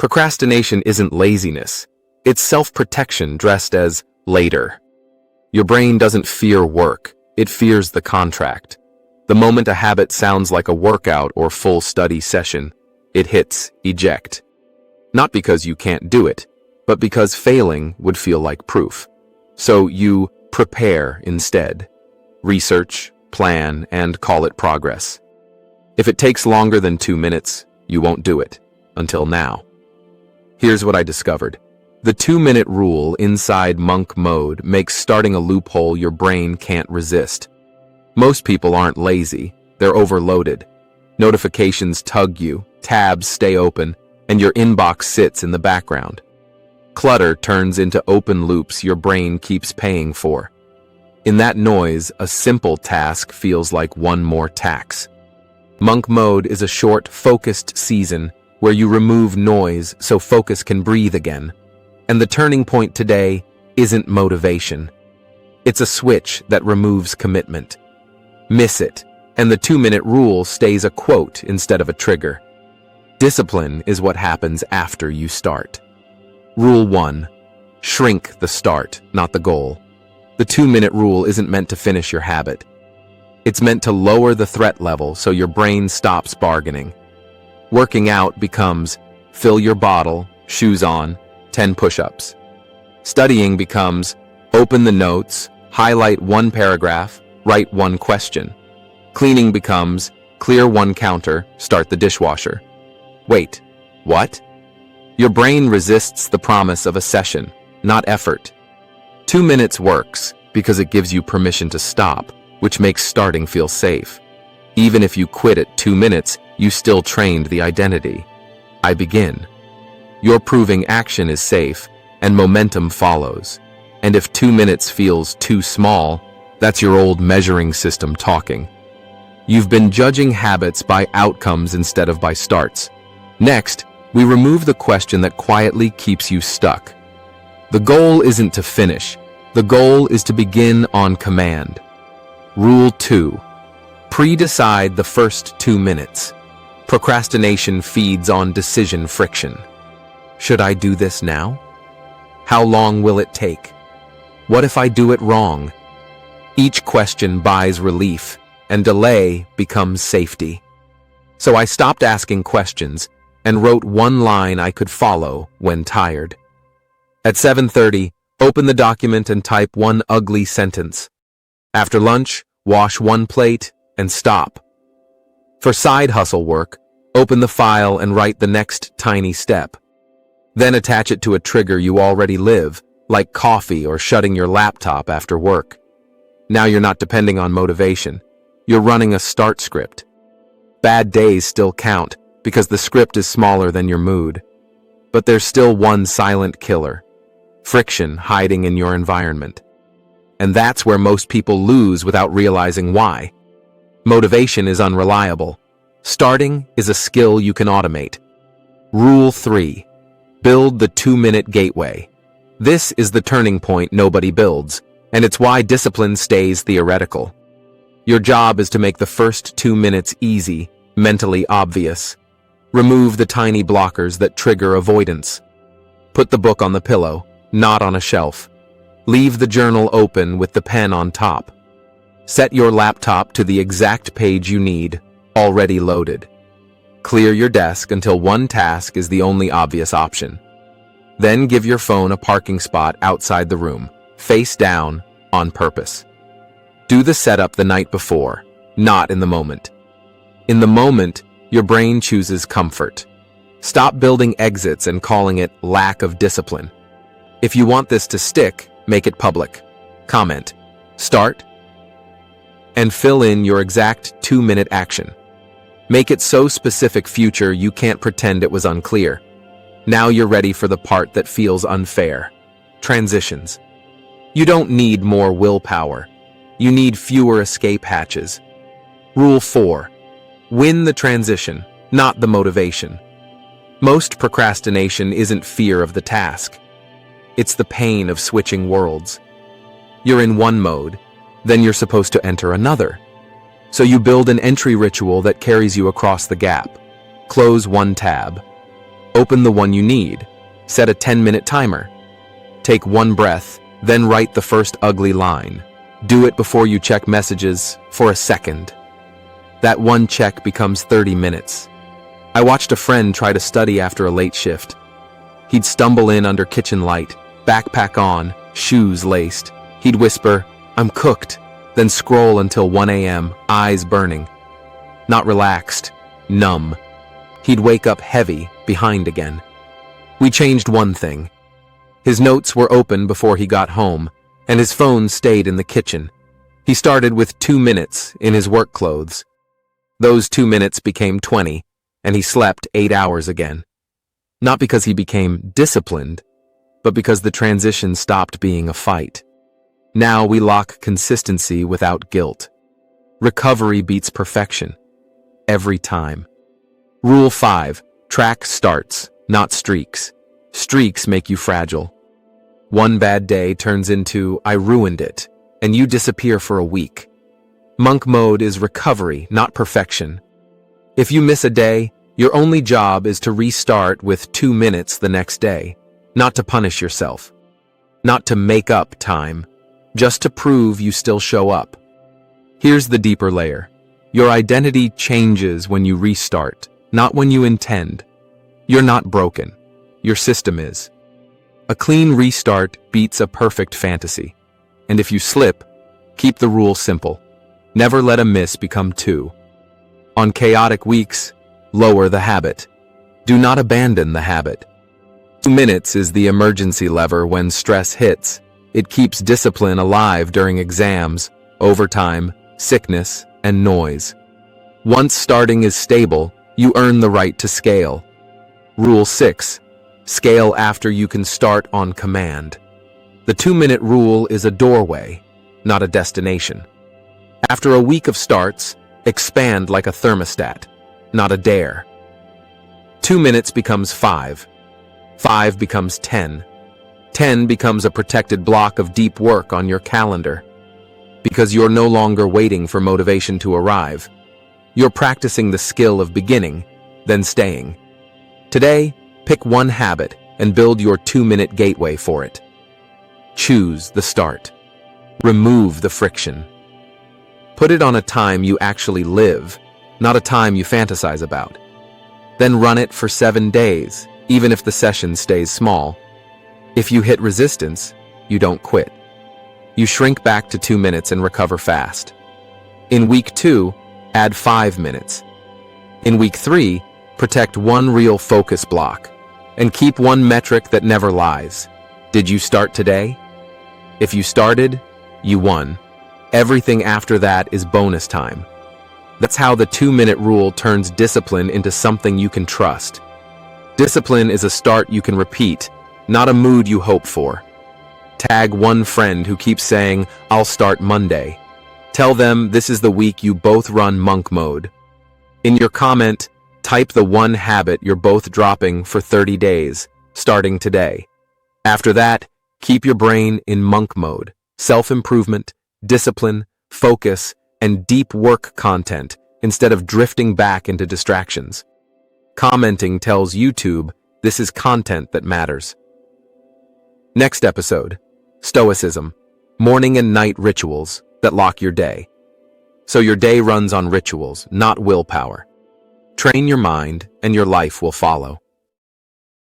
Procrastination isn't laziness. It's self-protection dressed as later. Your brain doesn't fear work. It fears the contract. The moment a habit sounds like a workout or full study session, it hits eject. Not because you can't do it, but because failing would feel like proof. So you prepare instead. Research, plan, and call it progress. If it takes longer than 2 minutes, you won't do it. Until now. Here's what I discovered. The 2-minute rule inside monk mode makes starting a loophole your brain can't resist. Most people aren't lazy, they're overloaded. Notifications tug you, tabs stay open, and your inbox sits in the background. Clutter turns into open loops your brain keeps paying for. In that noise, a simple task feels like one more tax. Monk mode is a short, focused season where you remove noise so focus can breathe again. And the turning point today isn't motivation. It's a switch that removes commitment. Miss it, and the 2-minute rule stays a quote instead of a trigger. Discipline is what happens after you start. Rule 1. Shrink the start, not the goal. The 2-minute rule isn't meant to finish your habit. It's meant to lower the threat level so your brain stops bargaining. Working out becomes fill your bottle, shoes on, 10 push-ups. Studying becomes open the notes, highlight 1 paragraph, write 1 question. Cleaning becomes clear 1 counter, start the dishwasher. Wait, what? Your brain resists the promise of a session, not effort. 2 minutes works because it gives you permission to stop, which makes starting feel safe. Even if you quit at 2 minutes, you still trained the identity. I begin. You're proving action is safe, and momentum follows. And if 2 minutes feels too small, that's your old measuring system talking. You've been judging habits by outcomes instead of by starts. Next, we remove the question that quietly keeps you stuck. The goal isn't to finish. The goal is to begin on command. Rule 2. Pre-decide the first 2 minutes. Procrastination feeds on decision friction. Should I do this now? How long will it take? What if I do it wrong? Each question buys relief, and delay becomes safety. So I stopped asking questions and wrote 1 line I could follow when tired. At 7:30, open the document and type 1 ugly sentence. After lunch, wash 1 plate and stop. For side hustle work, open the file and write the next tiny step. Then attach it to a trigger you already live, like coffee or shutting your laptop after work. Now you're not depending on motivation. You're running a start script. Bad days still count because the script is smaller than your mood. But there's still one silent killer. Friction hiding in your environment. And that's where most people lose without realizing why. Motivation is unreliable. Starting is a skill you can automate. Rule 3. Build the 2-minute gateway. This is the turning point nobody builds, and it's why discipline stays theoretical. Your job is to make the first 2 minutes easy, mentally obvious. Remove the tiny blockers that trigger avoidance. Put the book on the pillow, not on a shelf. Leave the journal open with the pen on top. Set your laptop to the exact page you need, already loaded. Clear your desk until one task is the only obvious option. Then give your phone a parking spot outside the room, face down, on purpose. Do the setup the night before, not in the moment. In the moment, your brain chooses comfort. Stop building exits and calling it lack of discipline. If you want this to stick, make it public. Comment, start, and fill in your exact 2-minute action. Make it so specific future you can't pretend it was unclear. Now you're ready for the part that feels unfair. Transitions. You don't need more willpower. You need fewer escape hatches. Rule 4. Win the transition, not the motivation. Most procrastination isn't fear of the task. It's the pain of switching worlds. You're in one mode, then you're supposed to enter another. So you build an entry ritual that carries you across the gap. Close one tab. Open the one you need. Set a 10-minute timer. Take one breath, then write the first ugly line. Do it before you check messages for a second. That one check becomes 30 minutes. I watched a friend try to study after a late shift. He'd stumble in under kitchen light, backpack on, shoes laced. He'd whisper, "I'm cooked," then scroll until 1 a.m., eyes burning. Not relaxed, numb. He'd wake up heavy, behind again. We changed one thing. His notes were open before he got home, and his phone stayed in the kitchen. He started with 2 minutes in his work clothes. Those 2 minutes became 20, and he slept 8 hours again. Not because he became disciplined, but because the transition stopped being a fight. Now we lock consistency without guilt. Recovery beats perfection. Every time. Rule 5. Track starts, not streaks. Streaks make you fragile. One bad day turns into, "I ruined it," and you disappear for a week. Monk mode is recovery, not perfection. If you miss a day, your only job is to restart with 2 minutes the next day, not to punish yourself, not to make up time, just to prove you still show up. Here's the deeper layer. Your identity changes when you restart, not when you intend. You're not broken. Your system is. A clean restart beats a perfect fantasy. And if you slip, keep the rule simple. Never let a miss become 2. On chaotic weeks, lower the habit. Do not abandon the habit. 2 minutes is the emergency lever when stress hits. It keeps discipline alive during exams, overtime, sickness, and noise. Once starting is stable, you earn the right to scale. Rule 6. Scale after you can start on command. The 2-minute rule is a doorway, not a destination. After a week of starts, expand like a thermostat, not a dare. 2 minutes becomes 5. 5 becomes 10. 10 becomes a protected block of deep work on your calendar. Because you're no longer waiting for motivation to arrive. You're practicing the skill of beginning, then staying. Today, pick one habit and build your 2-minute gateway for it. Choose the start. Remove the friction. Put it on a time you actually live, not a time you fantasize about. Then run it for 7 days, even if the session stays small. If you hit resistance, you don't quit. You shrink back to 2 minutes and recover fast. In week 2, add 5 minutes. In week 3, protect one real focus block. And keep one metric that never lies. Did you start today? If you started, you won. Everything after that is bonus time. That's how the 2-minute rule turns discipline into something you can trust. Discipline is a start you can repeat, not a mood you hope for. Tag one friend who keeps saying, "I'll start Monday." Tell them this is the week you both run monk mode. In your comment, type the one habit you're both dropping for 30 days, starting today. After that, keep your brain in monk mode, self-improvement, discipline, focus, and deep work content instead of drifting back into distractions. Commenting tells YouTube this is content that matters. Next episode, Stoicism, morning and night rituals that lock your day. So your day runs on rituals, not willpower. Train your mind, and your life will follow.